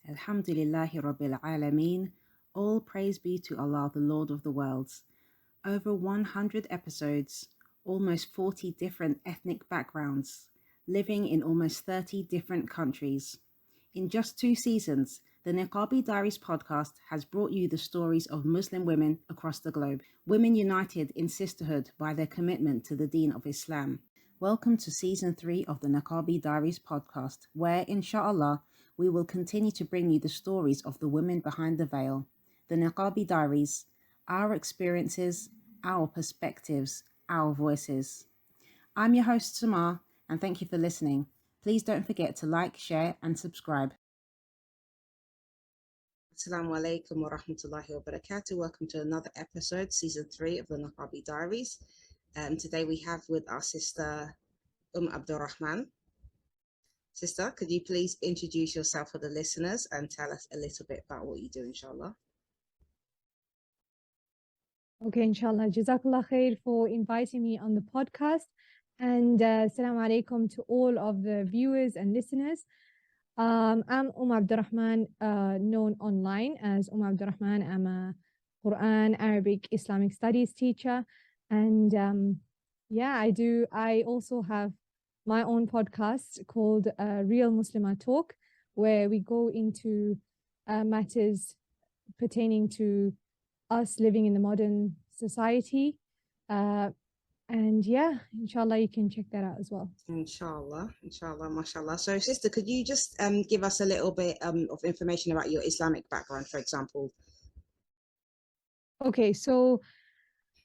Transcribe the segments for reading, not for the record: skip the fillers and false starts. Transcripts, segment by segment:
Alhamdulillahi Rabbil Alameen. All praise be to Allah, the Lord of the worlds. Over 100 episodes, almost 40 different ethnic backgrounds, living in almost 30 different countries. In just 2 seasons, the Niqabi Diaries podcast has brought you the stories of Muslim women across the globe, women united in sisterhood by their commitment to the Deen of Islam. Welcome to Season 3 of the Niqabi Diaries podcast, where, inshallah, we will continue to bring you the stories of the women behind the veil. The Niqabi Diaries, our experiences, our perspectives, our voices. I'm your host, Samar, and thank you for listening. Please don't forget to like, share, and subscribe. Assalamu alaikum wa rahmatullahi wa barakatuh. Welcome to another episode, Season 3 of the Niqabi Diaries. Today we have with our sister, AbdurRahmaan. Sister, could you please introduce yourself for the listeners and tell us a little bit about what you do, inshallah? Okay, inshallah. Jazakallah khair for inviting me on the podcast. And assalamu alaikum to all of the viewers and listeners. I'm AbdurRahmaan, known online as AbdurRahmaan. I'm a Quran, Arabic, Islamic studies teacher. And I also have my own podcast called Real Muslimah Talk, where we go into matters pertaining to us living in the modern society. And yeah, inshallah, you can check that out as well. Inshallah, mashallah. So, sister, could you just give us a little bit of information about your Islamic background, for example? Okay, so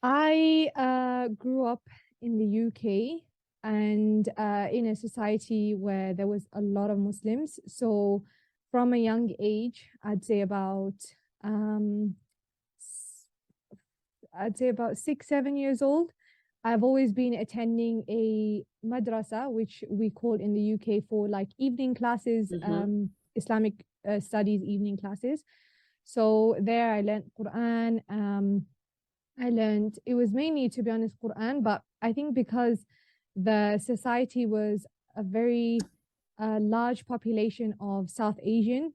I grew up in the UK and in a society where there was a lot of Muslims. So from a young age, I'd say about 6-7 years old, I've always been attending a madrasa, which we call in the UK for like evening classes, Islamic studies evening classes. So there I learned Quran. It was mainly, to be honest, Quran, but I think because the society was a very large population of South Asian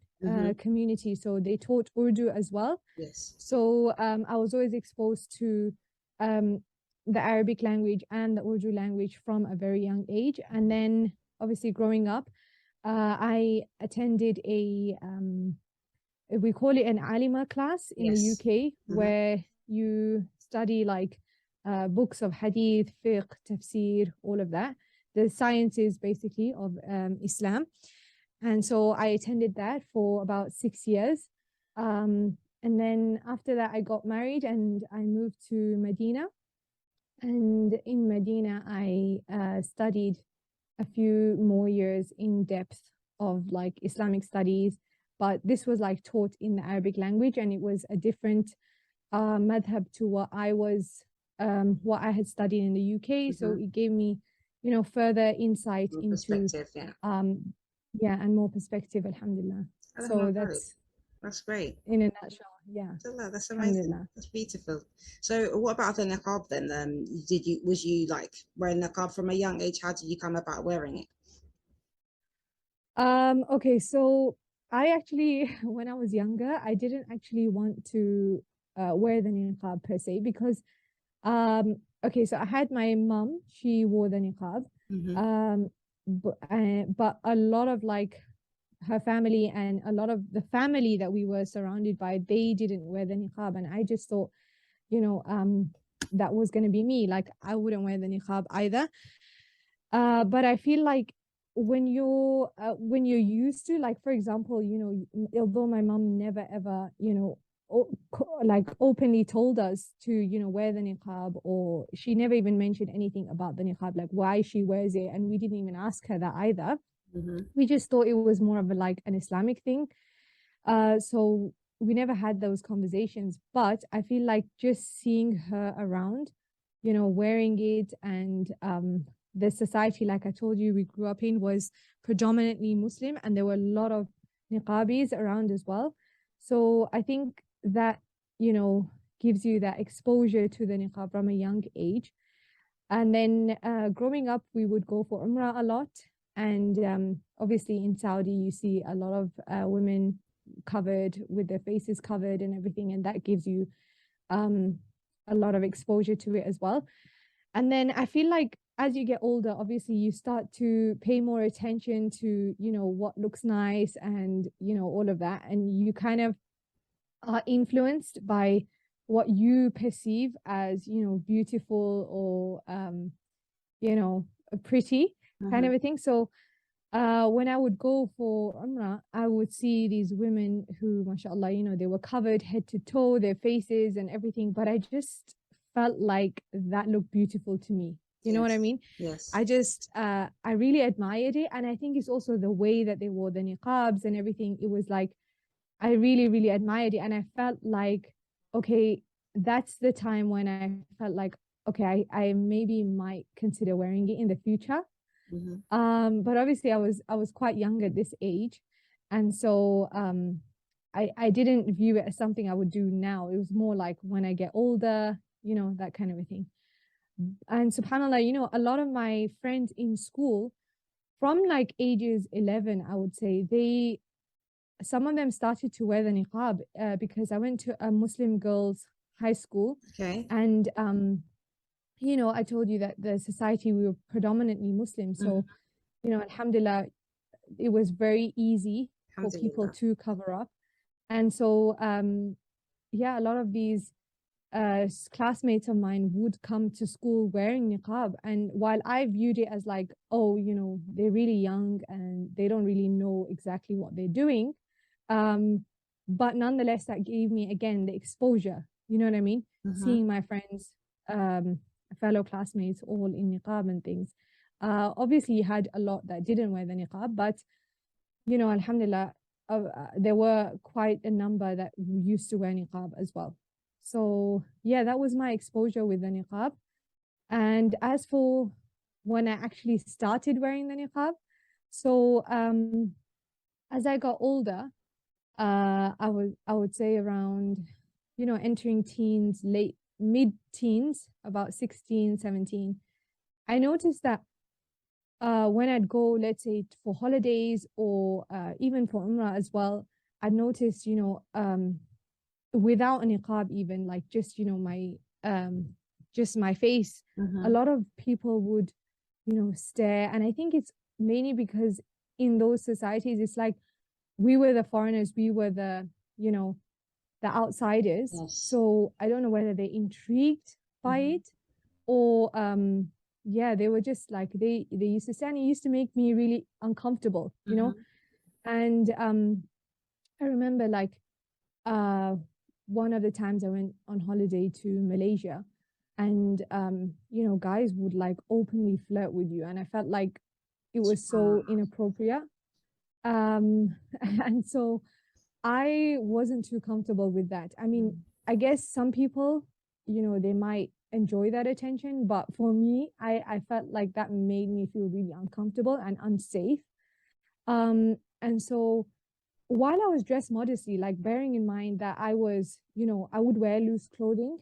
community, so they taught Urdu as well. Yes. So I was always exposed to the Arabic language and the Urdu language from a very young age. And then obviously growing up, I attended we call it an alima class in the UK, where you study like books of hadith, fiqh, tafsir, all of that, the sciences basically of Islam. And so I attended that for about 6 years. And then after that, I got married and I moved to Medina. And in Medina, I studied a few more years in depth of like Islamic studies, but this was like taught in the Arabic language, and it was a different madhab to what I had studied in the UK. So it gave me, further insight More into perspective, and more perspective, alhamdulillah. So that's great. In a nutshell, yeah. That's amazing. That's beautiful. So what about the niqab then? Was you like wearing niqab from a young age? How did you come about wearing it? Okay, so I actually, when I was younger, I didn't actually want to wear the niqab per se because, okay, so I had my mum, she wore the niqab, but a lot of like her family and a lot of the family that we were surrounded by, they didn't wear the niqab, and I just thought, that was going to be me. Like I wouldn't wear the niqab either. But I feel like when you're used to, like, for example, although my mom never ever, like openly told us to, wear the niqab, or she never even mentioned anything about the niqab, like why she wears it. And we didn't even ask her that either. We just thought it was more of like an Islamic thing. So we never had those conversations, but I feel like just seeing her around, wearing it, and the society, like I told you, we grew up in was predominantly Muslim, and there were a lot of niqabis around as well. So I think that, gives you that exposure to the niqab from a young age. And then growing up, we would go for Umrah a lot. And obviously in Saudi, you see a lot of women covered, with their faces covered and everything, and that gives you a lot of exposure to it as well. And then I feel like as you get older, obviously you start to pay more attention to, what looks nice and, all of that. And you kind of are influenced by what you perceive as, beautiful or, pretty kind of a thing. So when I would go for Umrah, I would see these women who, mashallah, they were covered head to toe, their faces and everything. But I just felt like that looked beautiful to me. You know what I mean? Yes. I really admired it. And I think it's also the way that they wore the niqabs and everything. It was like, I really, really admired it. And I felt like, okay, that's the time when I felt like, okay, I maybe might consider wearing it in the future. But obviously I was quite young at this age. And so I didn't view it as something I would do now. It was more like when I get older, that kind of a thing. And subhanAllah, a lot of my friends in school from like ages 11, I would say, some of them started to wear the niqab because I went to a Muslim girls' high school. Okay. And I told you that the society, we were predominantly Muslim. So, alhamdulillah, it was very easy for people to cover up. And so, a lot of these classmates of mine would come to school wearing niqab. And while I viewed it as like, oh, they're really young and they don't really know exactly what they're doing. But nonetheless, that gave me, again, the exposure. You know what I mean? Seeing my friends, fellow classmates all in niqab and things. Obviously, you had a lot that didn't wear the niqab, but, alhamdulillah, there were quite a number that used to wear niqab as well. So, yeah, that was my exposure with the niqab. And as for when I actually started wearing the niqab, so as I got older, I would say around, entering teens, late mid-teens, about 16, 17, I noticed that when I'd go, let's say, for holidays or even for Umrah as well, I'd noticed, without a niqab, even like just, just my face, a lot of people would, stare. And I think it's mainly because in those societies, it's like we were the foreigners, we were the, the outsiders. Yes. So I don't know whether they're intrigued by it or they were just like they used to say, and it used to make me really uncomfortable, And I remember like one of the times I went on holiday to Malaysia, and guys would like openly flirt with you, and I felt like it was so inappropriate. And so I wasn't too comfortable with that. I mean, I guess some people, they might enjoy that attention, but for me, I felt like that made me feel really uncomfortable and unsafe. And so while I was dressed modestly, like bearing in mind that I was, I would wear loose clothing.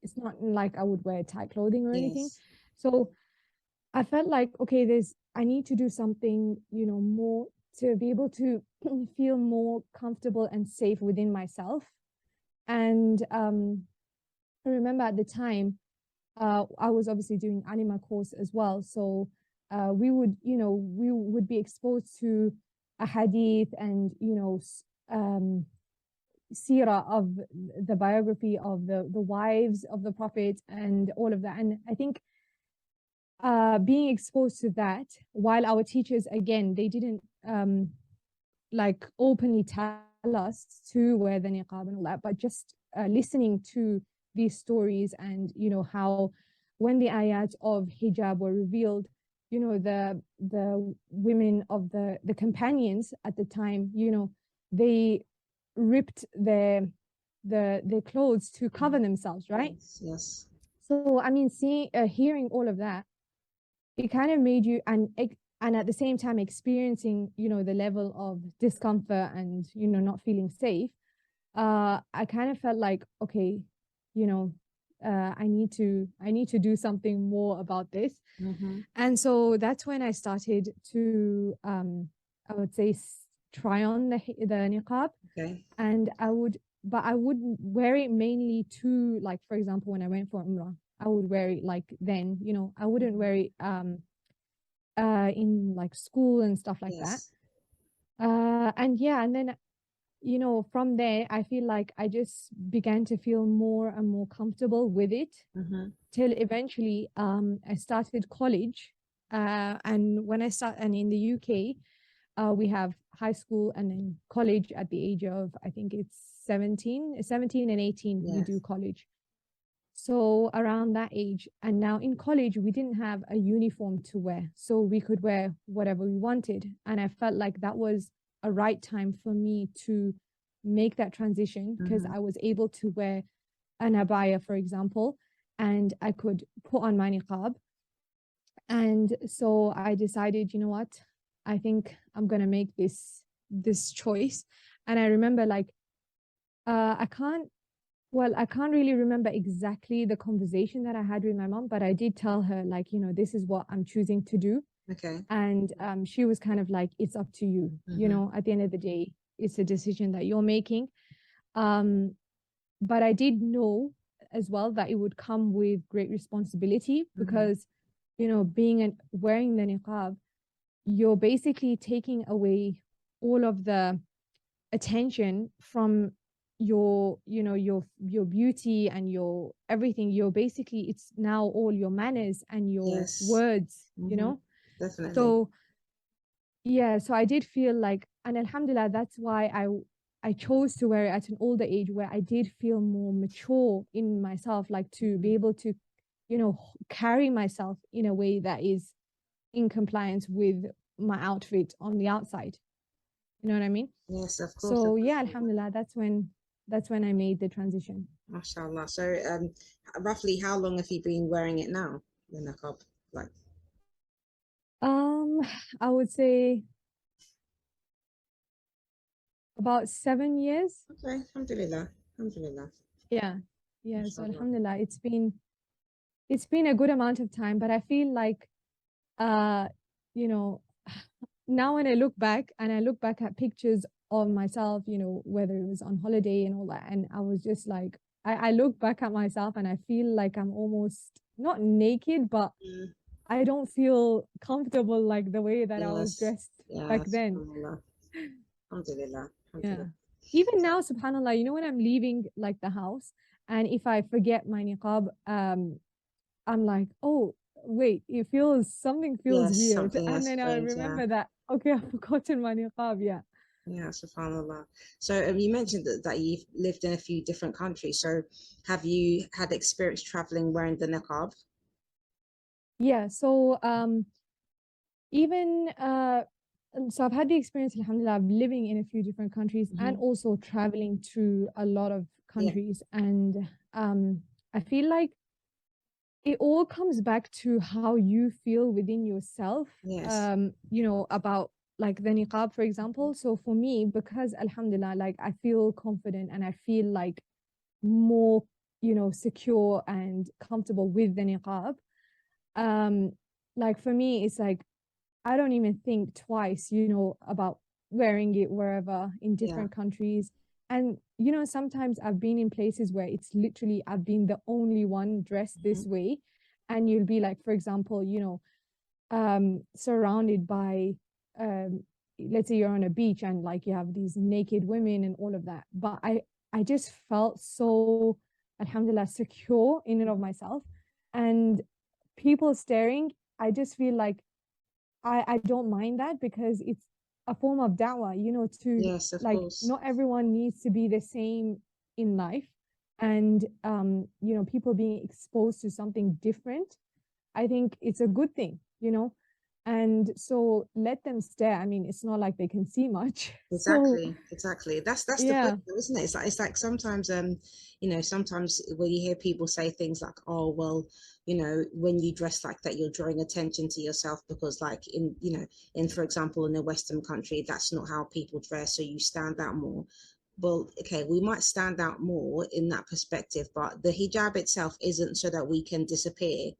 It's not like I would wear tight clothing or anything. So I felt like, okay, I need to do something, more to be able to feel more comfortable and safe within myself. And I remember at the time, I was obviously doing anima course as well. So we would be exposed to a hadith and, seerah of the biography of the wives of the Prophet and all of that. And I think being exposed to that, while our teachers, again, they didn't like openly tell us to wear the niqab and all that, but just listening to these stories and, how when the ayat of hijab were revealed, the women of the companions at the time, they ripped their clothes to cover themselves, right? Yes. So I mean, hearing all of that, it kind of made you, and at the same time experiencing, the level of discomfort and, not feeling safe. I kind of felt like, okay, I need to do something more about this. And so that's when I started to, I would say, try on the niqab, Okay. and I wouldn't wear it mainly to, like, for example, when I went for Umrah, I would wear it like then, I wouldn't wear it in like school and stuff like that. Yes. And yeah, and then from there, I feel like I just began to feel more and more comfortable with it till eventually I started college. And when I start, and in the UK, we have high school and then college at the age of, I think it's 17 and 18, we do Yes. college. So around that age, and now in college, we didn't have a uniform to wear. So we could wear whatever we wanted. And I felt like that was a right time for me to make that transition, because I was able to wear an abaya, for example, and I could put on my niqab. And so I decided, you know what, I think I'm gonna make this choice. And I remember, like, I can't really remember exactly the conversation that I had with my mom, but I did tell her, like, this is what I'm choosing to do. Okay. And she was kind of like, it's up to you. At the end of the day, it's a decision that you're making. But I did know as well that it would come with great responsibility, because, being and wearing the niqab, you're basically taking away all of the attention from your beauty and your everything. You're basically, it's now all your manners and your Yes. words. Definitely. So yeah, so I did feel like, and alhamdulillah, that's why I chose to wear it at an older age, where I did feel more mature in myself, like to be able to carry myself in a way that is in compliance with my outfit on the outside. You know what I mean? Yes, of course. So yeah, alhamdulillah, that's when I made the transition. MashaAllah. So, roughly how long have you been wearing it now, the niqab? Like, Um, I would say about 7 years. okay, alhamdulillah, alhamdulillah. Yeah. Yeah. So MashaAllah. alhamdulillah, it's been a good amount of time, but I feel like uh, you know, now when I look back and I look back at pictures of myself, whether it was on holiday and all that, and I was just like, I look back at myself and I feel like I'm almost not naked, but Mm. I don't feel comfortable like the way that I was Yes, dressed back yes, then. alhamdulillah, alhamdulillah, Yeah. alhamdulillah. Even now, subhanAllah, when I'm leaving like the house, and if I forget my niqab, I'm like, oh, wait, something feels Yes, weird. something And else then I strange, yeah. remember that, okay, I've forgotten my niqab. Yeah. Yeah, subhanallah. So you mentioned that you've lived in a few different countries. So have you had experience traveling wearing the niqab? Yeah. So even so I've had the experience, alhamdulillah, of living in a few different countries and also traveling to a lot of Yeah. countries. And I feel like it all comes back to how you feel within yourself, Yes. about like the niqab, for example. So for me, because alhamdulillah, like I feel confident and I feel like more, secure and comfortable with the niqab. Um, like for me, it's like I don't even think twice, about wearing it wherever in Yeah. different countries. And, sometimes I've been in places where it's literally I've been the only one dressed this way. And you'll be like, for example, surrounded by, let's say you're on a beach and like you have these naked women and all of that. But I just felt so, alhamdulillah, secure in and of myself. And people staring, I just feel like I don't mind that, because it's a form of da'wah, to Yes, of like, course. not everyone needs to be the same in life. And people being exposed to something different, I think it's a good thing, and so let them stare. I mean, it's not like they can see much. So Exactly, exactly. That's the point, yeah. though, isn't it? It's like sometimes sometimes when you hear people say things like, oh well, when you dress like that, you're drawing attention to yourself because like in for example in a Western country, that's not how people dress, so you stand out more. Well, okay, we might stand out more in that perspective, but the hijab itself isn't so that we can disappear.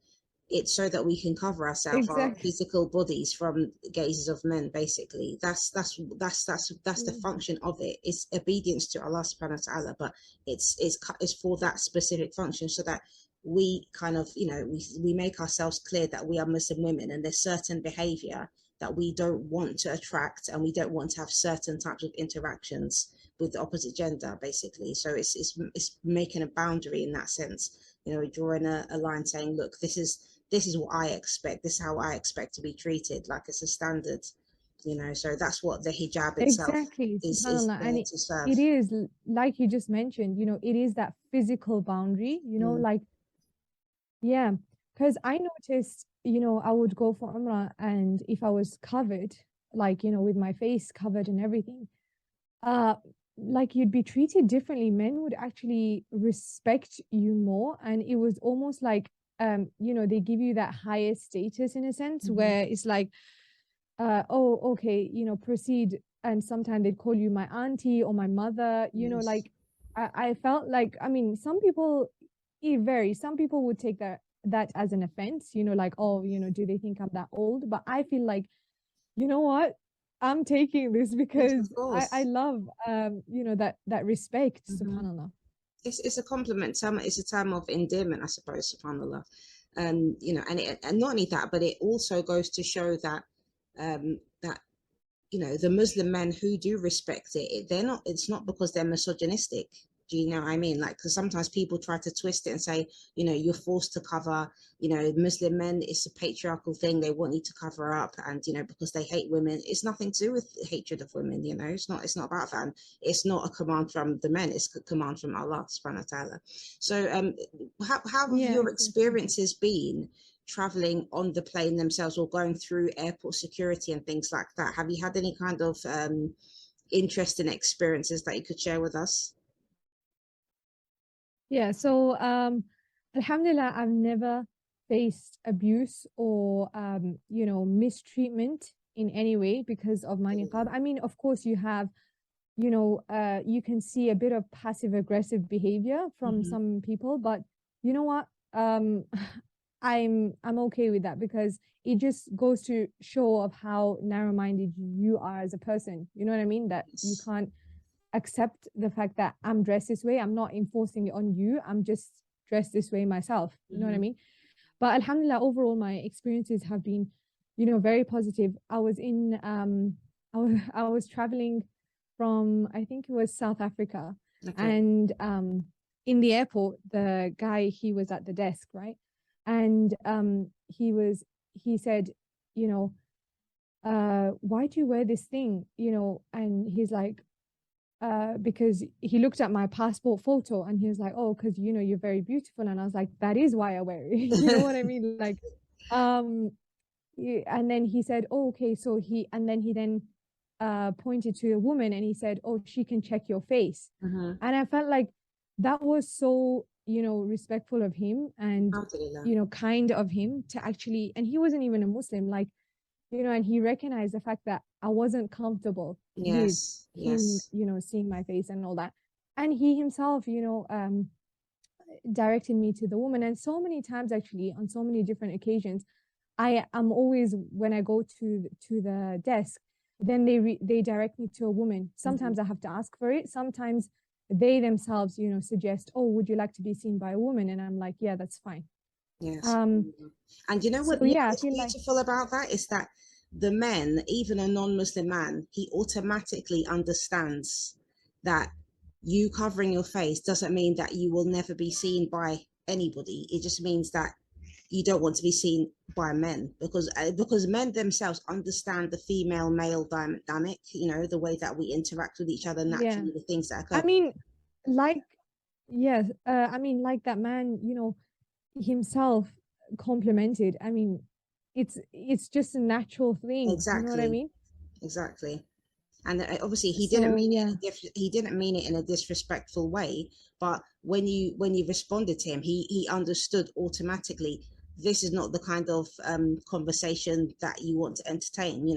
it's so that we can cover ourselves, our Exactly. physical bodies, from gazes of men. Basically, that's the function of it. It's obedience to Allah subhanahu wa ta'ala, but it's for that specific function, so that we kind of, we make ourselves clear that we are Muslim women, and there's certain behavior that we don't want to attract, and we don't want to have certain types of interactions with the opposite gender, basically. So it's making a boundary in that sense, drawing a line, saying, look, this is what I expect. This is how I expect to be treated. Like, it's a standard, So that's what the hijab itself Exactly, is subhanallah. there And to serve. it is like you just mentioned, it is that physical boundary, Mm. like, yeah, because I noticed, I would go for Umrah, and if I was covered, like, with my face covered and everything, uh, like, you'd be treated differently. Men would actually respect you more, and it was almost like, they give you that higher status in a sense, Mm-hmm. where it's like, oh, okay, proceed. And sometimes they'd call you my auntie or my mother, Yes. like, I felt like, I mean, some people, it varies. Some people would take that as an offense, like, oh, do they think I'm that old? But I feel like, you know what? I'm taking this Yes, because of I course. love, that respect, Mm-hmm. subhanallah. It's a compliment term. It's a term of endearment, I suppose, subhanallah. And not only that, but it also goes to show that that the Muslim men who do respect it, they're not, it's not because they're misogynistic. Do you know what I mean? Like, because sometimes people try to twist it and say, you're forced to cover, Muslim men, it's a patriarchal thing. They want you to cover up, and, because they hate women. It's nothing to do with hatred of women, it's not about that. And it's not a command from the men, it's a command from Allah subhanahu wa ta'ala. So how have Yeah, your exactly. experiences been traveling on the plane themselves, or going through airport security and things like that? Have you had any kind of interesting experiences that you could share with us? Yeah, so alhamdulillah, I've never faced abuse or mistreatment in any way because of my niqab. I mean, of course, you have, you can see a bit of passive aggressive behavior from Mm-hmm. some people, but you know what? I'm okay with that because it just goes to show of how narrow-minded you are as a person. You know what I mean? That you Yes. can't accept the fact that I'm dressed this way. I'm not enforcing it on you. I'm just dressed this way myself. You know what I Mm-hmm. mean? But alhamdulillah, overall, my experiences have been, very positive. I was traveling from, I think it was South Africa, Okay. and in the airport, the guy, he was at the desk, right? And he said, you know, why do you wear this thing? And he's like, because he looked at my passport photo and he was like, oh, because you're very beautiful. And I was like, that is why I wear it. You know what I mean? Like, um, and then he said, oh, okay. So he then pointed to a woman and he said, oh, she can check your face. Mm-hmm. And I felt like that was so, respectful of him and, Alhamdulillah. kind of him to actually, and he wasn't even a Muslim, like, and he recognized the fact that I wasn't comfortable with Yes. him, Yes. seeing my face and all that. And he himself, directed me to the woman. And so many times, actually, on so many different occasions, I am always, when I go to the desk, then they direct me to a woman. Mm-hmm. Sometimes I have to ask for it. Sometimes they themselves, suggest, oh, would you like to be seen by a woman? And I'm like, yeah, that's fine. Yes. Um, And so yeah, I what's feel like, beautiful about that is that the men, even a non-Muslim man, he automatically understands that you covering your face doesn't mean that you will never be seen by anybody. It just means that you don't want to be seen by men, because men themselves understand the female male dynamic, the way that we interact with each other yeah, naturally, the things that I occur. mean, like, yes, I mean, like that man, himself complimented. I mean, it's just a natural thing. You know what I Exactly. mean? Exactly. And obviously he didn't So mean it yeah, he didn't mean it in a disrespectful way, but when you responded to him, he understood automatically, this is not the kind of conversation that you want to entertain. Do you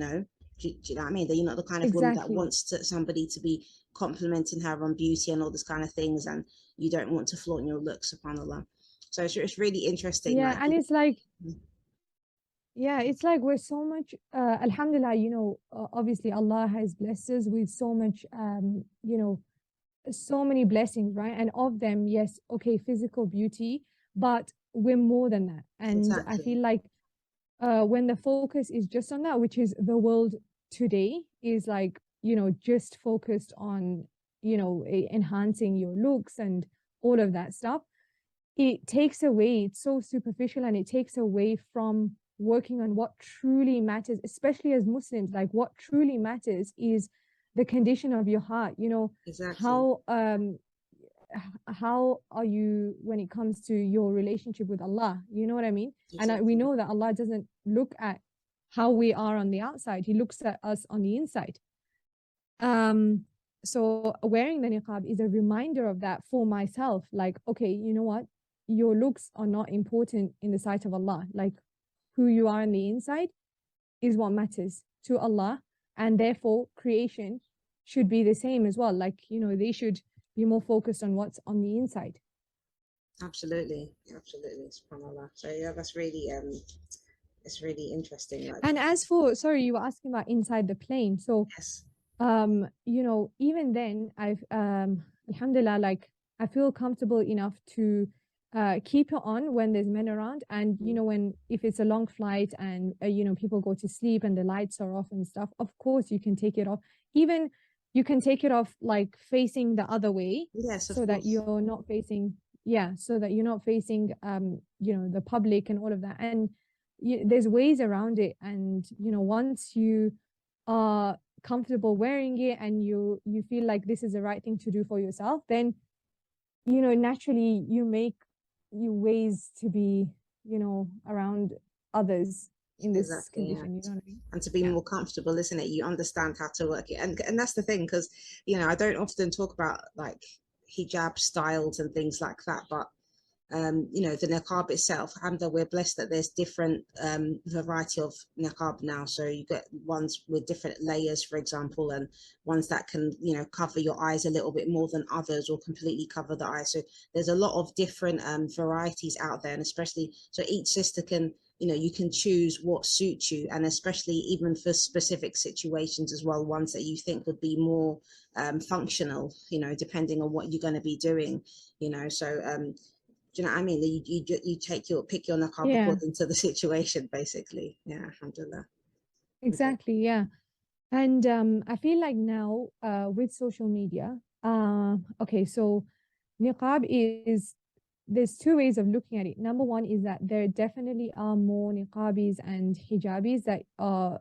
know what I mean? That you're not the kind of woman that exactly. wants somebody to be complimenting her on beauty and all this kind of things, and you don't want to flaunt your looks, subhanallah. So it's really interesting. Yeah, Like, and it's like, yeah, it's like we're so much, alhamdulillah, obviously Allah has blessed us with so much, so many blessings, right? And of them, yes, okay, physical beauty, but we're more than that. And I exactly, feel like when the focus is just on that, which is the world today is like, just focused on, enhancing your looks and all of that stuff, it takes away, it's so superficial, and it takes away from working on what truly matters, especially as Muslims. Like, what truly matters is the condition of your heart. exactly, How are you when it comes to your relationship with Allah? You know what I mean? And we exactly. know that Allah doesn't look at how we are on the outside, He looks at us on the inside. So wearing the niqab is a reminder of that for myself. Like, okay, you know what? Your looks are not important in the sight of Allah. Like, who you are on the inside is what matters to Allah. And therefore, creation should be the same as well. Like, they should be more focused on what's on the inside. Absolutely, absolutely. SubhanAllah. So yeah, that's really it's really interesting. Like, And as for, sorry, you were asking about inside the plane. So, yes, even then, alhamdulillah, like, I feel comfortable enough to keep it on when there's men around. And, if it's a long flight and, people go to sleep and the lights are off and stuff, of course you can take it off. Even you can take it off, like, facing the other way yes, of so that course, you're not facing, yeah, so that you're not facing, the public and all of that. And there's ways around it. And, once you are comfortable wearing it and you feel like this is the right thing to do for yourself, then naturally you make you ways to be around others in this exactly, yeah. condition, you know what I mean? And to be Yeah. more comfortable, isn't it? You understand how to work it, and that's the thing, because I don't often talk about like hijab styles and things like that, but the niqab itself, alhamdulillah, we're blessed that there's different variety of niqab now. So you get ones with different layers, for example, and ones that can, cover your eyes a little bit more than others, or completely cover the eyes. So there's a lot of different varieties out there, and especially so each sister can, you can choose what suits you, and especially even for specific situations as well, ones that you think would be more functional, depending on what you're going to be doing, so do you know what I mean? You pick your niqab Yeah, according to the situation, basically. Yeah, alhamdulillah. Okay. exactly. Yeah. And I feel like now with social media, okay, so niqab is, there's two ways of looking at it. Number one is that there definitely are more niqabis and hijabis that are,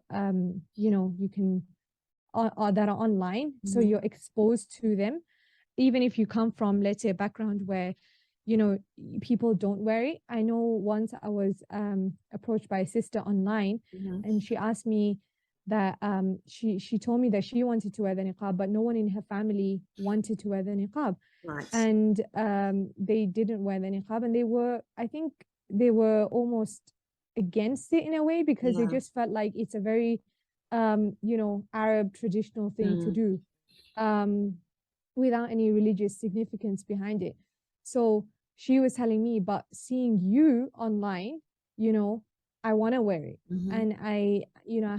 you can, that are online. So Mm-hmm. you're exposed to them. Even if you come from, let's say, a background where, people don't wear it. I know once I was approached by a sister online, Mm-hmm. and she asked me that she told me that she wanted to wear the niqab, but no one in her family wanted to wear the niqab. Right. And they didn't wear the niqab, and I think they were almost against it in a way, because they Yeah. just felt like it's a very Arab traditional thing to Mm. do, um, without any religious significance behind it. So she was telling me, but seeing you online, you know, I want to wear it. Mm-hmm. And I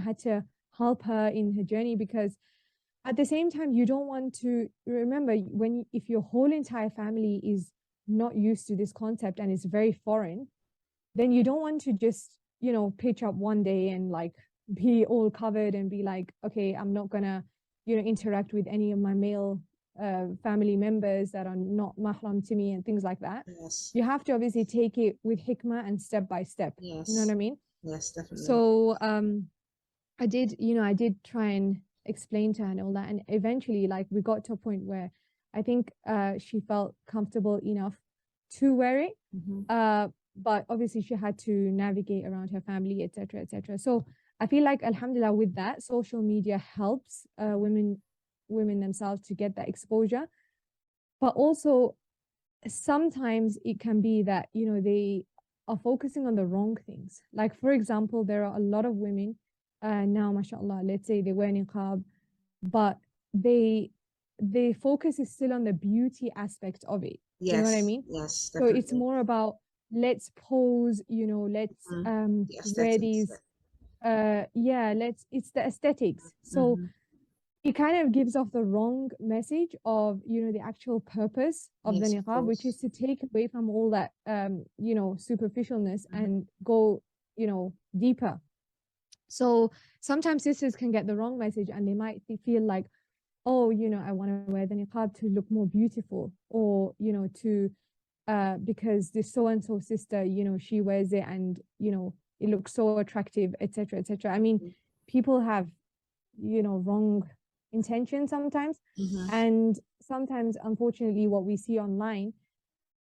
had to help her in her journey, because at the same time, you don't want to remember, if your whole entire family is not used to this concept and it's very foreign, then you don't want to just, pitch up one day and like be all covered and be like, okay, I'm not gonna, interact with any of my male family members that are not mahram to me and things like that. Yes. You have to obviously take it with hikmah and step by step. You know what Yes. I mean? Yes, definitely. So I did try and explain to her and all that. And eventually, like, we got to a point where I think she felt comfortable enough to wear it. Mm-hmm. But obviously she had to navigate around her family, etc., etc. So I feel like, alhamdulillah, with that, social media helps women themselves to get that exposure. But also sometimes it can be that, they are focusing on the wrong things. Like, for example, there are a lot of women now, mashallah, let's say they wear niqab, but they focus is still on the beauty aspect of it. You know what I Yes. mean? Yes, So it's definitely. more about let's pose, let's The wear aesthetics. these it's the aesthetics. So Mm-hmm. it kind of gives off the wrong message of, the actual purpose of the Yes, of niqab, which is course. to take away from all that superficialness Mm-hmm. and go, deeper. So sometimes sisters can get the wrong message and they might feel like, oh, I want to wear the niqab to look more beautiful, or, to because this so and so sister, she wears it and, it looks so attractive, etc., etc. I mean, people have, wrong intention sometimes. Mm-hmm. And sometimes, unfortunately, what we see online,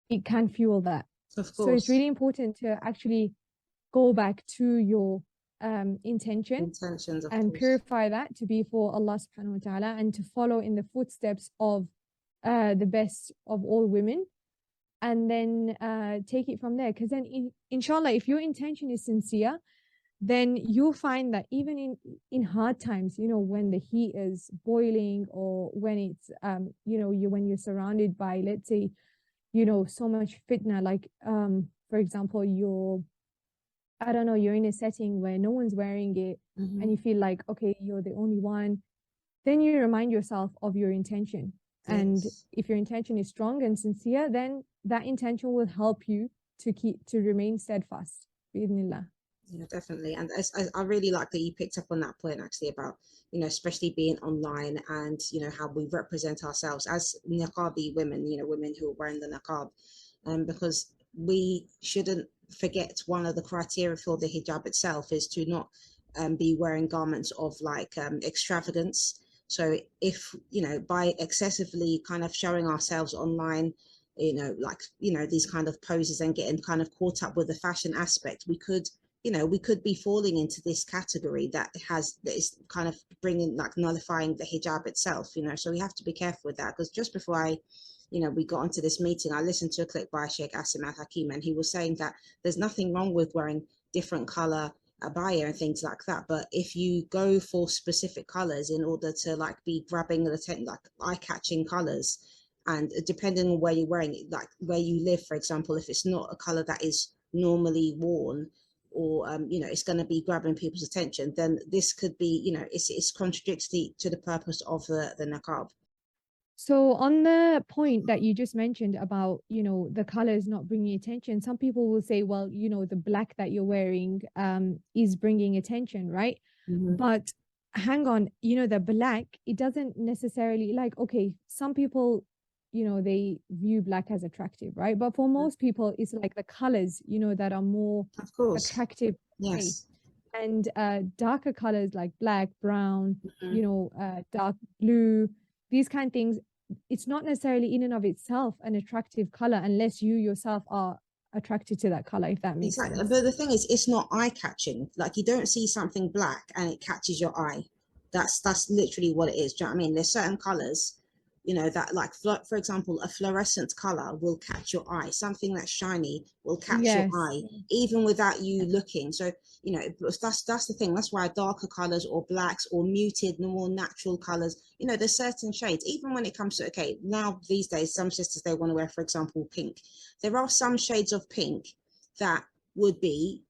it can fuel that. Of So it's course. really important to actually go back to your intention Intentions, of and course. purify that to be for Allah subhanahu wa ta'ala, and to follow in the footsteps of the best of all women, and then take it from there. Because then, inshallah, if your intention is sincere, then you'll find that even in hard times, when the heat is boiling, or when it's when you're surrounded by, let's say, so much fitna, like for example, I don't know, you're in a setting where no one's wearing it, Mm-hmm. and you feel like, okay, you're the only one, then you remind yourself of your intention. And Yes. if your intention is strong and sincere, then that intention will help you to remain steadfast. Bismillah. Yeah, definitely. And I really like that you picked up on that point actually about, especially being online and, how we represent ourselves as niqabi women, women who are wearing the niqab. Because we shouldn't forget one of the criteria for the hijab itself is to not be wearing garments of like extravagance. So if, by excessively kind of showing ourselves online, like, these kind of poses and getting kind of caught up with the fashion aspect, we could be falling into this category that is kind of bringing, like, nullifying the hijab itself, so we have to be careful with that. Because just before we got onto this meeting, I listened to a clip by Sheikh Asim Al Hakim, and he was saying that there's nothing wrong with wearing different color abaya and things like that, but if you go for specific colors in order to like be grabbing the like eye-catching colors, and depending on where you're wearing it, like where you live, for example, if it's not a color that is normally worn, or it's going to be grabbing people's attention, then this could be, it's contradicts to the purpose of the niqab. So on the point that you just mentioned about, the colors not bringing attention, some people will say, well, the black that you're wearing is bringing attention, right? Mm-hmm. But hang on, the black, it doesn't necessarily, like, okay, some people, they view black as attractive, right? But for most people, it's like the colors, that are more Of course. attractive. Okay. Yes. And darker colors like black, brown, Mm-hmm. dark blue, these kind of things, it's not necessarily in and of itself an attractive color unless you yourself are attracted to that color, if that makes Exactly. sense. But the thing is, it's not eye catching. Like, you don't see something black and it catches your eye. That's literally what it is. Do you know what I mean? There's certain colors, that, like, for example, a fluorescent color will catch your eye. Something that's shiny will catch your Yes. eye, even without you looking. So, that's the thing. That's why darker colors or blacks or muted, more natural colors, there's certain shades. Even when it comes to, okay, now these days, some sisters, they want to wear, for example, pink. There are some shades of pink that would be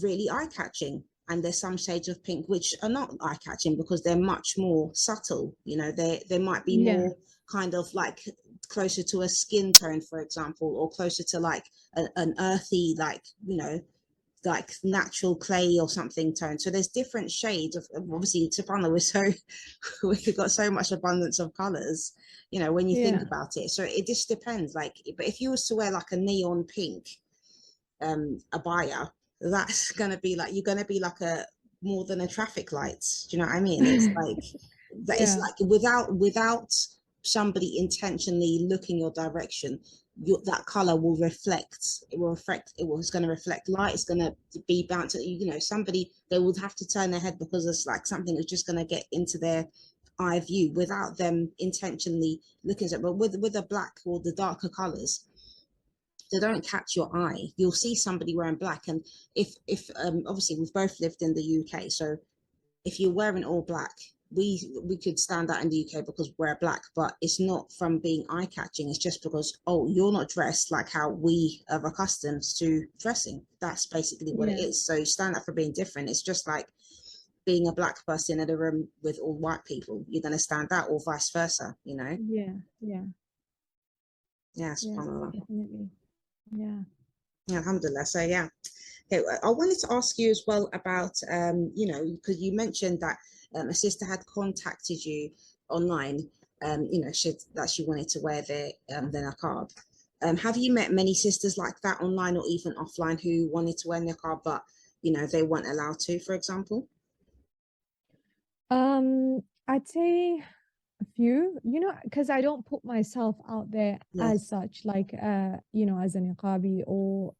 really eye-catching, and there's some shades of pink which are not eye-catching because they're much more subtle. They might be Yeah. more kind of like closer to a skin tone, for example, or closer to like an earthy, like, like natural clay or something tone. So there's different shades of, obviously, subhanallah, we're so we've got so much abundance of colors, when you think Yeah. about it. So it just depends. Like, but if you was to wear like a neon pink abaya, that's gonna be like, you're gonna be like a more than a traffic light. Do you know what I mean? It's like that. It's Yeah. like without somebody intentionally looking your direction, that color will reflect. It will reflect. It's going to reflect light. It's going to be bound to, somebody, they would have to turn their head because it's like something is just going to get into their eye view without them intentionally looking at it. But with the black or the darker colors, they don't catch your eye. You'll see somebody wearing black, and if obviously we've both lived in the UK, so if you're wearing all black, we could stand out in the UK because we're black, but it's not from being eye-catching. It's just because, oh, you're not dressed like how we are accustomed to dressing. That's basically what it Yeah. is. So stand out for being different. It's just like being a black person in a room with all white people. You're going to stand out, or vice versa, you know? Yeah. Yeah. Yeah, Yes, subhanAllah. definitely. Yeah. Yeah, alhamdulillah. So yeah. Okay, I wanted to ask you as well about, you know, because you mentioned that a sister had contacted you online, you know, that she wanted to wear the niqab. Have you met many sisters like that online or even offline who wanted to wear niqab, but, you know, they weren't allowed to, for example? I'd say a few, because I don't put myself out there as Yes. such, like as a niqabi, or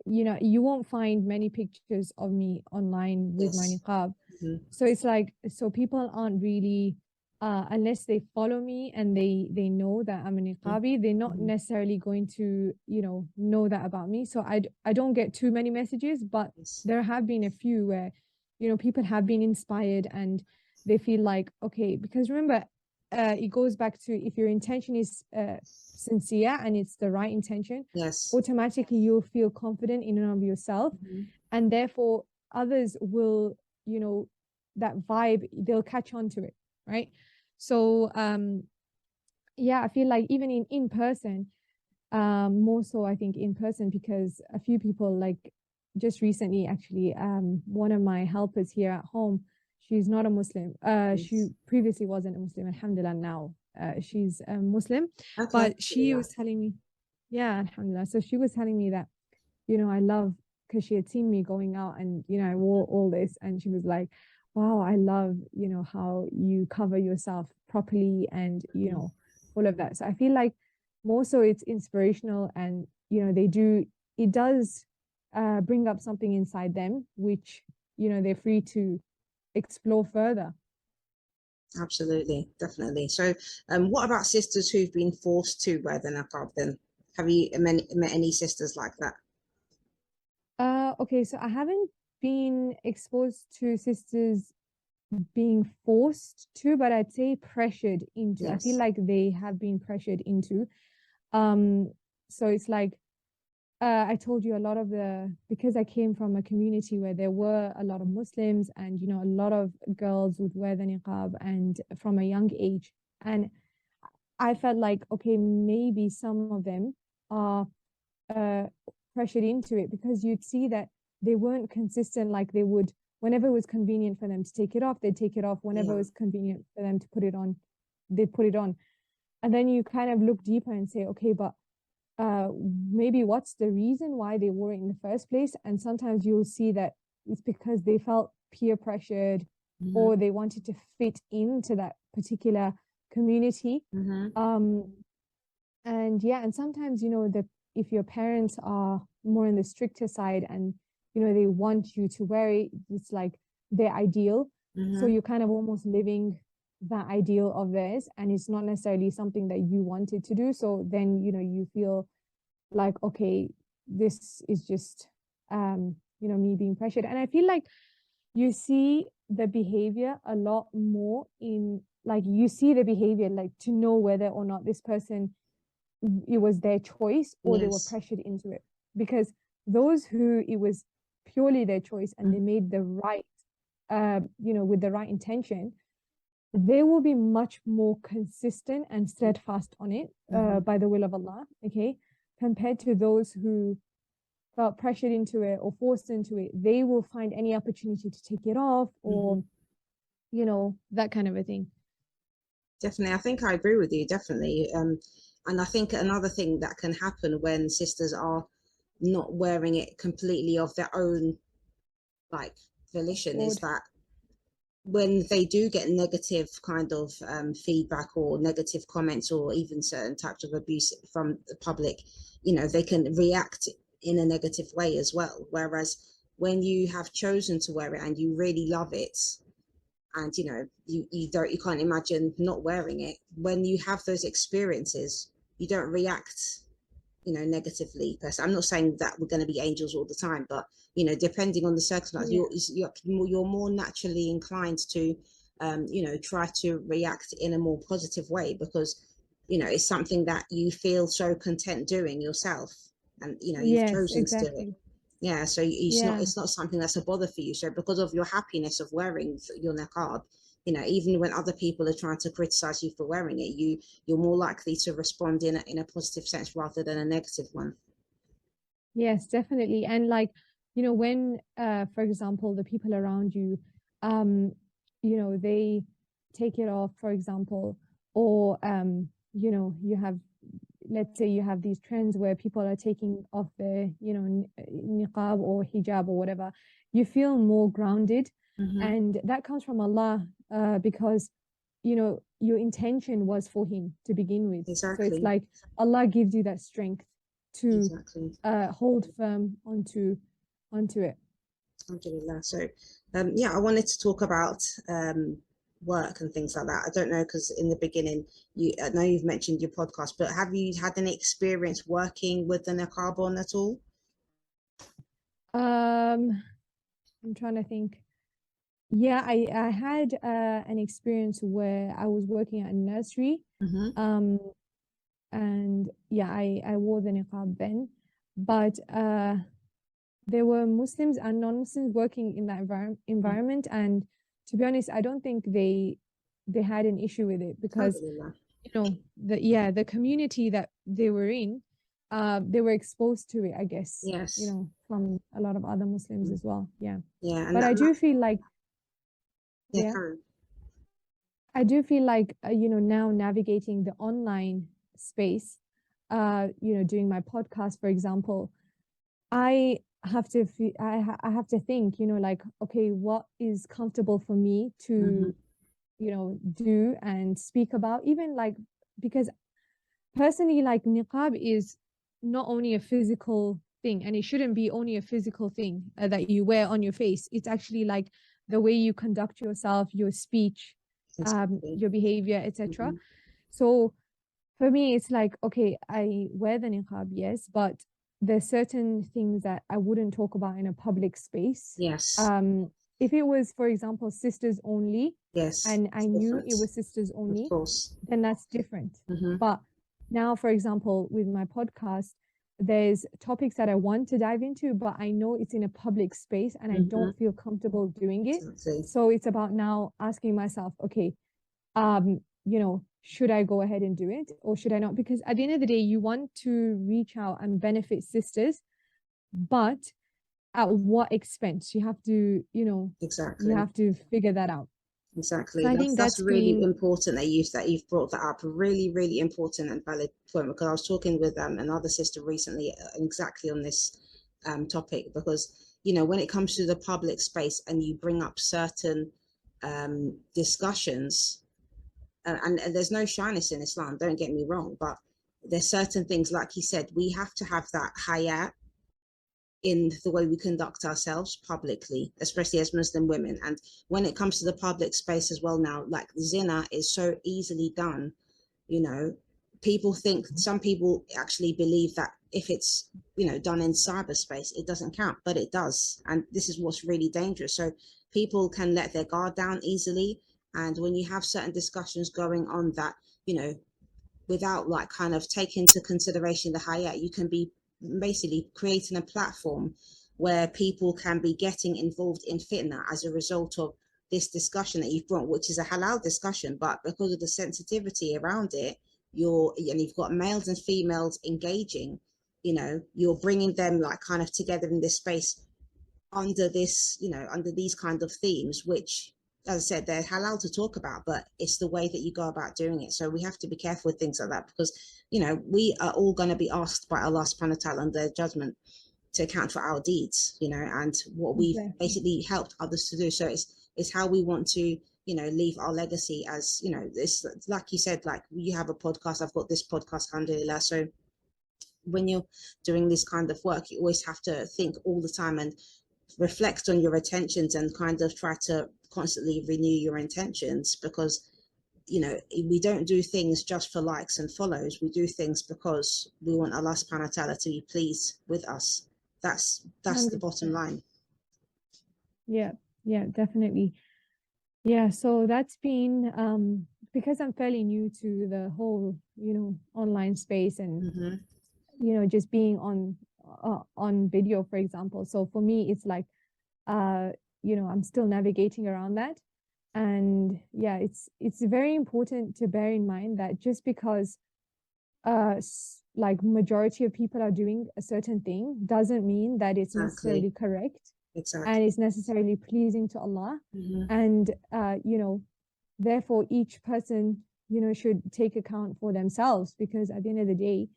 you won't find many pictures of me online with my Yes. niqab. Hmm. So it's like, so people aren't really, unless they follow me and they know that I'm a niqabi, they're not Hmm. necessarily going to, know that about me. So I don't get too many messages, but Yes. there have been a few where, people have been inspired and they feel like, okay, because remember, it goes back to, if your intention is sincere and it's the right intention, Yes. automatically you'll feel confident in and of yourself, Hmm. and therefore others will, you know that vibe, they'll catch on to it, right? So yeah, I feel like even in person, more so I think in person, because a few people, like just recently actually, one of my helpers here at home, she's not a Muslim, she Yes. previously wasn't a Muslim, alhamdulillah. Now she's a Muslim, Okay. but she was telling me, yeah, alhamdulillah, so she was telling me that, I love, because she had seen me going out and, I wore all this, and she was like, wow, I love, how you cover yourself properly, and, Mhm. all of that. So I feel like more so it's inspirational, and, it does bring up something inside them, which, they're free to explore further. Absolutely, definitely. So, what about sisters who've been forced to wear the niqab then? Have you met any sisters like that? Okay, so I haven't been exposed to sisters being forced to, but I'd say pressured into. I feel Yes. like they have been pressured into. Um, so it's like, I told you, a lot of because I came from a community where there were a lot of Muslims, and a lot of girls would wear the niqab and from a young age. And I felt like, okay, maybe some of them are uh, pressured into it, because you'd see that they weren't consistent. Like, they would, whenever it was convenient for them to take it off, they'd take it off. Whenever it Yeah. was convenient for them to put it on, they'd put it on. And then you kind of look deeper and say, okay, but uh, maybe what's the reason why they wore it in the first place? And sometimes you'll see that it's because they felt peer pressured, Hmm. or they wanted to fit into that particular community. Hmm. Um, and yeah, and sometimes, if your parents are more on the stricter side, and, they want you to wear it, it's like their ideal. So Hmm. you're kind of almost living that ideal of theirs, and it's not necessarily something that you wanted to do. So then, you feel like, okay, this is just, me being pressured. And I feel like you see the behavior a lot more in, like, you see the behavior, like, to know whether or not this person, it was their choice or they were Yes. pressured into it. Because those who it was purely their choice and they Mhm. made the right, with the right intention, they will be much more consistent and steadfast on it, Hmm. by the will of Allah, okay, compared to those who felt pressured into it or forced into it. They will find any opportunity to take it off, Hmm. or, that kind of a thing. Definitely, I think I agree with you. Definitely, and I think another thing that can happen when sisters are not wearing it completely of their own like volition is Accord. that when they do get negative kind of feedback or negative comments or even certain types of abuse from the public, you know, they can react in a negative way as well. Whereas when you have chosen to wear it and you really love it, and you know, you can't imagine not wearing it, when you have those experiences, you don't react negatively per se. I'm not saying that we're going to be angels all the time, but depending on the circumstance, you're more naturally inclined to try to react in a more positive way, because it's something that you feel so content doing yourself, and you've Yes, chosen to do it. exactly. Yeah, so it's not Yeah. it's not something that's a bother for you. So because of your happiness of wearing your niqab, even when other people are trying to criticize you for wearing it, you're more likely to respond in a positive sense rather than a negative one. Yes, definitely. And like, when for example, the people around you, um, they take it off, for example, or you have, let's say you have these trends where people are taking off their, niqab or hijab or whatever, you feel more grounded. Mm-hmm. And that comes from Allah, because, your intention was for Him to begin with. So it's Exactly. like Allah gives you that strength to Exactly. hold firm onto it. Alhamdulillah. So, yeah, I wanted to talk about work and things like that. I don't know, because in the beginning, I know you've mentioned your podcast, but have you had any experience working with the niqab on at all? I'm trying to think. Yeah, I had an experience where I was working at a nursery. Mm-hmm. Um, and yeah, I wore the niqab then, but there were Muslims and non-Muslims working in that environment, and to be honest, I don't think they had an issue with it, because Alhamdulillah. the community that they were in, they were exposed to it, I guess, Yes. from a lot of other Muslims as well. Yeah. Yeah, and But I that do feel like, yeah, yeah, Karen. I do feel like, now navigating the online space, doing my podcast, for example, I I have to think, like, okay, what is comfortable for me Mm-hmm. to, do and speak about, even like, because personally, like, niqab is not only a physical thing, and it shouldn't be only a physical thing that you wear on your face. It's actually like the way you conduct yourself, your speech, Exactly. your behavior, etc. Mm-hmm. So for me, it's like, okay, I wear the niqab, yes, but there's certain things that I wouldn't talk about in a public space. Yes. Um, if it was, for example, sisters only, Yes. and I It's knew different. it was sisters Of only, course. then that's different. Mm-hmm. But now, for example, with my podcast, there's topics that I want to dive into, but I know it's in a public space and I Mm-hmm. don't feel comfortable doing it. Exactly. So it's about now asking myself, okay, should I go ahead and do it or should I not? Because at the end of the day, you want to reach out and benefit sisters, but at what expense? You have to, you Exactly. have to figure that out. So Exactly. I That's think that's that's really been, important that you've brought that up. A really, really important and valid point, because I was talking with another sister recently exactly on this topic, because when it comes to the public space and you bring up certain discussions, and there's no shyness in Islam, don't get me wrong, but there's certain things, like you said, we have to have that haya in the way we conduct ourselves publicly, especially as Muslim women. And when it comes to the public space as well now, like zina is so easily done, you know, some people actually believe that if it's, done in cyberspace, it doesn't count, but it does. And this is what's really dangerous. So people can let their guard down easily. And when you have certain discussions going on that, without like kind of taking into consideration the haya, you can be basically creating a platform where people can be getting involved in fitna as a result of this discussion that you've brought, which is a halal discussion, but because of the sensitivity around it, you've got males and females engaging, you're bringing them like kind of together in this space under this, under these kind of themes, which, as I said, they're halal to talk about, but it's the way that you go about doing it. So we have to be careful with things like that, because, we are all going to be asked by Allah subhanahu wa ta'ala on their judgment to account for our deeds, and what we've exactly. basically helped others to do. So it's how we want to, leave our legacy as, it's like you said, like you have a podcast, I've got this podcast, alhamdulillah. So when you're doing this kind of work, you always have to think all the time and reflect on your intentions and kind of try to constantly renew your intentions, because you know, we don't do things just for likes and follows. We do things because we want Allah subhanahu wa ta'ala to be pleased with us. That's the bottom 100%. line. Yeah, yeah, definitely. Yeah, so that's been because I'm fairly new to the whole, online space and just being on video, for example. So for me, it's like I'm still navigating around that. And yeah, it's very important to bear in mind that just because like majority of people are doing a certain thing doesn't mean that it's necessarily correct. Exactly. And it's necessarily pleasing to Allah. And therefore each person should take account for themselves, because at the end of the day,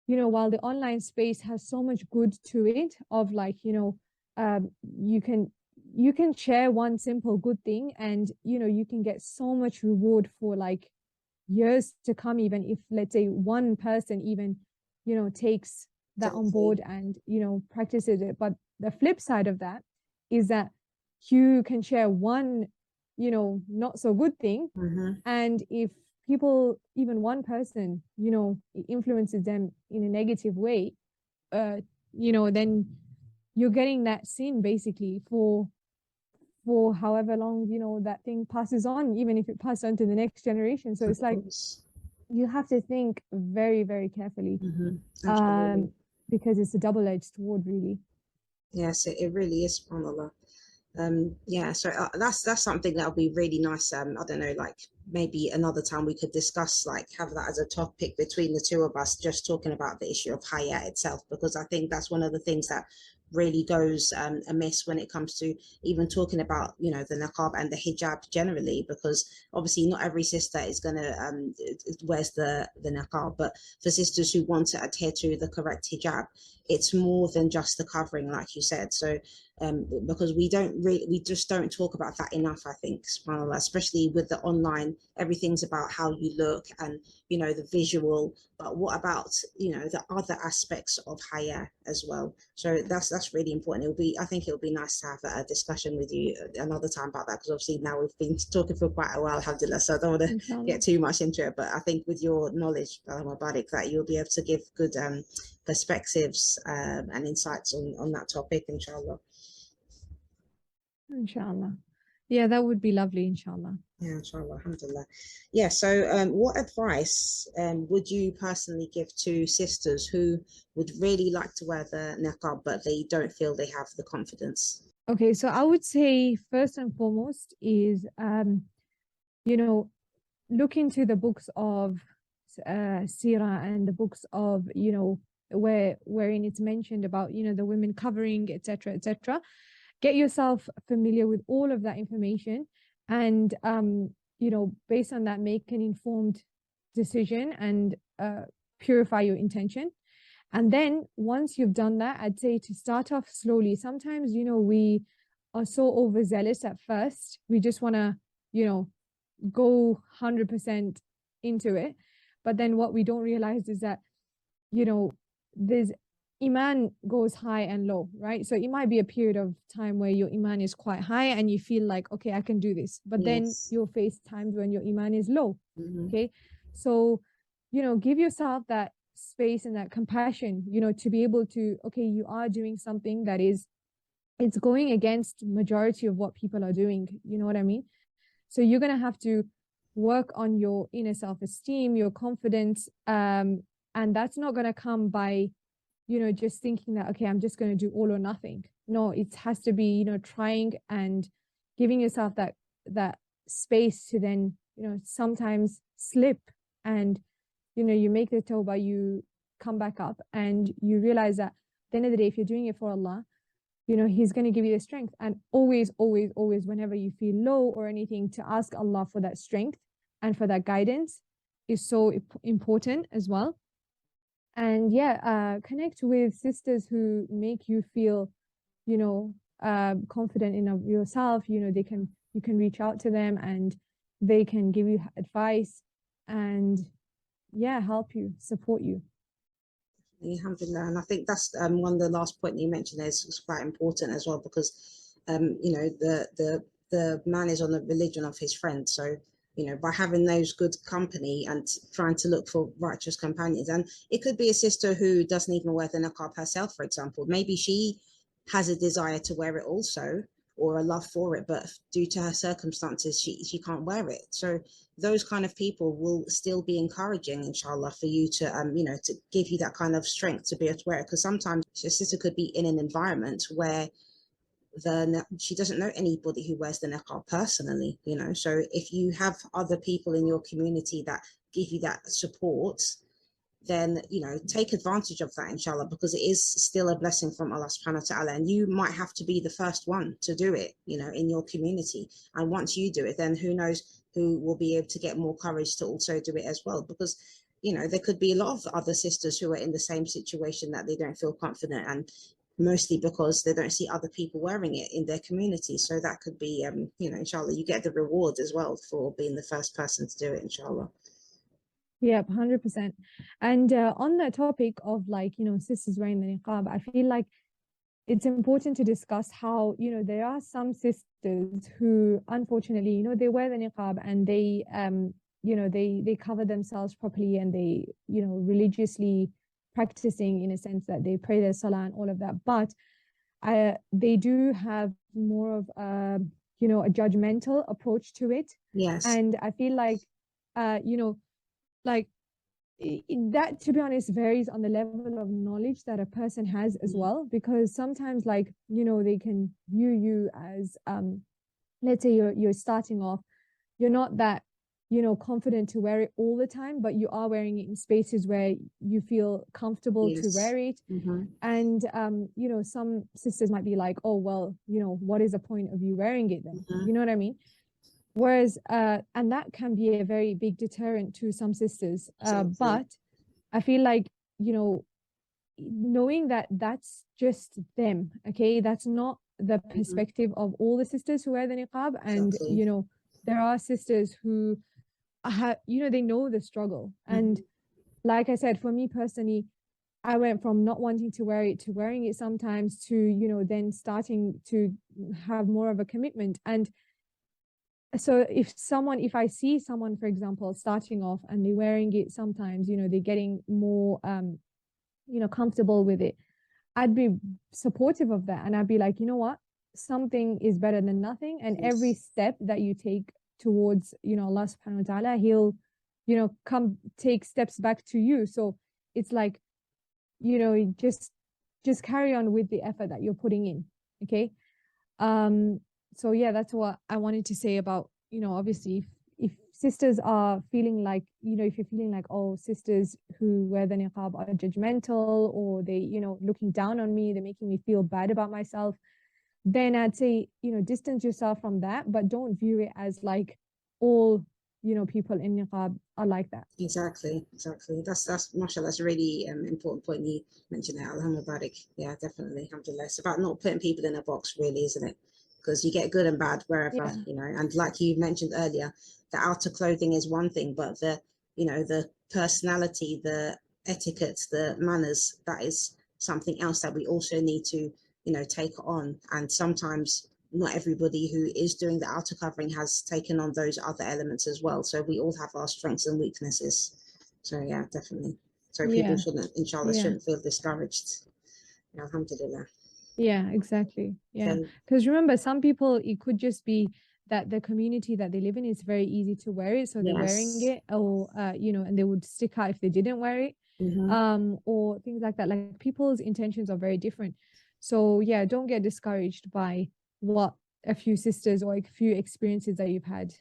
while the online space has so much good to it, of like you can share one simple good thing, and you can get so much reward for like years to come, even if, let's say, one person even takes that on board and practices it. But the flip side of that is that you can share one not so good thing, and if people, even one person influences them in a negative way, then you're getting that sin basically for however long that thing passes on, even if it passes on to the next generation. So it's like you have to think very, very carefully, because it's a double-edged sword, really. Yes, it really is, subhanAllah. Yeah, so that's something that'll be really nice. I don't know, like maybe another time we could discuss, like have that as a topic between the two of us, just talking about the issue of haya itself, because I think that's one of the things that really goes amiss when it comes to even talking about the niqab and the hijab generally, because obviously not every sister is gonna wears the niqab, but for sisters who want to adhere to the correct hijab, it's more than just the covering, like you said. So because we just don't talk about that enough, I think, subhanAllah, especially with the online. Everything's about how you look and the visual, but what about the other aspects of haya as well? So that's really important. I think it'll be nice to have a discussion with you another time about that, because obviously now we've been talking for quite a while, alhamdulillah, so I don't want to get too much into it, but I think with your knowledge, that you'll be able to give good perspectives and insights on that topic, inshallah. Inshallah. Yeah, that would be lovely, inshallah. Yeah, inshallah, alhamdulillah. Yeah, so what advice would you personally give to sisters who would really like to wear the niqab, but they don't feel they have the confidence? Okay, so I would say first and foremost is look into the books of Sirah and the books of wherein it's mentioned about the women covering, etc., etc. Get yourself familiar with all of that information, and based on that, make an informed decision and purify your intention. And then once you've done that, I'd say to start off slowly. Sometimes we are so overzealous at first, we just want to go 100% into it, but then what we don't realize is that there's iman goes high and low, right? So it might be a period of time where your iman is quite high and you feel like, okay, I can do this, but then you'll face times when your iman is low. Okay, so give yourself that space and that compassion to be able to, okay, you are doing something that it's going against majority of what people are doing, you know what I mean? So you're going to have to work on your inner self-esteem, your confidence, and that's not going to come by just thinking that, okay, I'm just going to do all or nothing. No, it has to be trying and giving yourself that space to then sometimes slip, and you make the tawbah, you come back up, and you realize that at the end of the day, if you're doing it for Allah, He's going to give you the strength. And always, always, always, whenever you feel low or anything, to ask Allah for that strength and for that guidance is so important as well. And yeah, connect with sisters who make you feel, confident in yourself. You can reach out to them and they can give you advice and yeah, help you, support you. Alhamdulillah. And I think that's one of the last point you mentioned is quite important as well, because the man is on the religion of his friend. So by having those good company and trying to look for righteous companions. And it could be a sister who doesn't even wear the niqab herself, for example. Maybe she has a desire to wear it also, or a love for it, but due to her circumstances, she can't wear it. So those kind of people will still be encouraging, inshallah, for you to, to give you that kind of strength to be able to wear it. Because sometimes your sister could be in an environment where she doesn't know anybody who wears the niqab personally, so if you have other people in your community that give you that support, then take advantage of that, inshallah, because it is still a blessing from Allah subhanahu wa ta'ala, and you might have to be the first one to do it, in your community. And once you do it, then who knows who will be able to get more courage to also do it as well, because there could be a lot of other sisters who are in the same situation that they don't feel confident, and mostly because they don't see other people wearing it in their community. So that could be, inshallah, you get the reward as well for being the first person to do it, inshallah. Yeah, 100%. And on the topic of sisters wearing the niqab, I feel like it's important to discuss how, there are some sisters who unfortunately, they wear the niqab and they, they cover themselves properly, and they, religiously practicing in a sense that they pray their salah and all of that. But they do have more of a judgmental approach to it. Yes. And I feel like, like that, to be honest, varies on the level of knowledge that a person has as well, because sometimes they can view you as let's say you're starting off, you're not that confident to wear it all the time, but you are wearing it in spaces where you feel comfortable to wear it. And some sisters might be like, oh well, what is the point of you wearing it then? You know what I mean? Whereas and that can be a very big deterrent to some sisters. But I feel like knowing that that's just them, okay, that's not the perspective of all the sisters who wear the niqab. And there are sisters who they know the struggle. And like I said, for me personally, I went from not wanting to wear it to wearing it sometimes, to then starting to have more of a commitment. And so if I see someone, for example, starting off and they're wearing it sometimes, they're getting more comfortable with it, I'd be supportive of that, and I'd be like, you know what, something is better than nothing. And every step that you take towards Allah subhanahu wa ta'ala, he'll come take steps back to you. So it's like just carry on with the effort that you're putting in. Okay. So yeah, that's what I wanted to say about obviously if sisters are feeling like if you're feeling like, oh, sisters who wear the niqab are judgmental, or they looking down on me, they're making me feel bad about myself, then I'd say, distance yourself from that, but don't view it as like all, people in niqab are like that. Exactly. That's mashallah, that's a really important point you mentioned there. Alhamdulillah. Yeah, definitely. Alhamdulillah. It's about not putting people in a box, really, isn't it? Because you get good and bad wherever, and like you mentioned earlier, the outer clothing is one thing, but the personality, the etiquette, the manners, that is something else that we also need to take on. And sometimes not everybody who is doing the outer covering has taken on those other elements as well. So we all have our strengths and weaknesses. So yeah, definitely. So people shouldn't, inshallah, shouldn't feel discouraged. Alhamdulillah. Yeah, exactly. Yeah, because remember, some people, it could just be that the community that they live in is very easy to wear it, so they're wearing it, or and they would stick out if they didn't wear it, or things like that. Like, people's intentions are very different. So yeah, don't get discouraged by what a few sisters or a few experiences that you've had,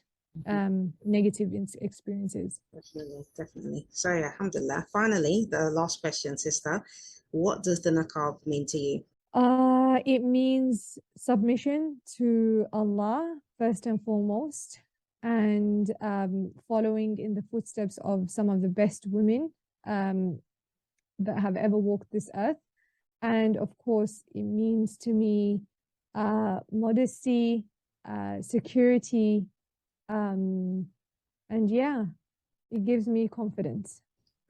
negative experiences. Definitely. So yeah, alhamdulillah. Finally, the last question, sister. What does the niqab mean to you? It means submission to Allah first and foremost, and following in the footsteps of some of the best women that have ever walked this earth. And of course, it means to me modesty, security, and yeah, it gives me confidence.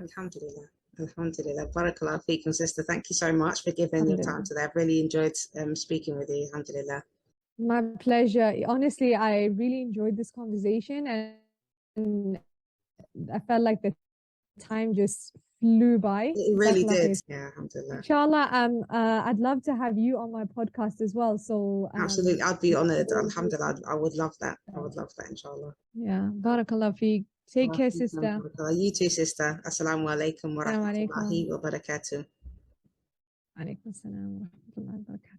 Alhamdulillah. Alhamdulillah. Barakallah feekum, sister. Thank you so much for giving your time today. I've really enjoyed speaking with you. Alhamdulillah. My pleasure. Honestly, I really enjoyed this conversation, and I felt like the time just flew by. It really Jazakallah did. khair. Yeah, alhamdulillah. Inshallah, I'd love to have you on my podcast as well. So Absolutely, I'd be honoured. Alhamdulillah, I would love that. I would love that, inshallah. yeah, barakallah feek. Take care, sister. You too, sister. Assalamu alaikum wa Assalamu rahmatullahi alaikum. wa barakatuh. Alaikum assalam wa rahmatullahi wa barakatuh.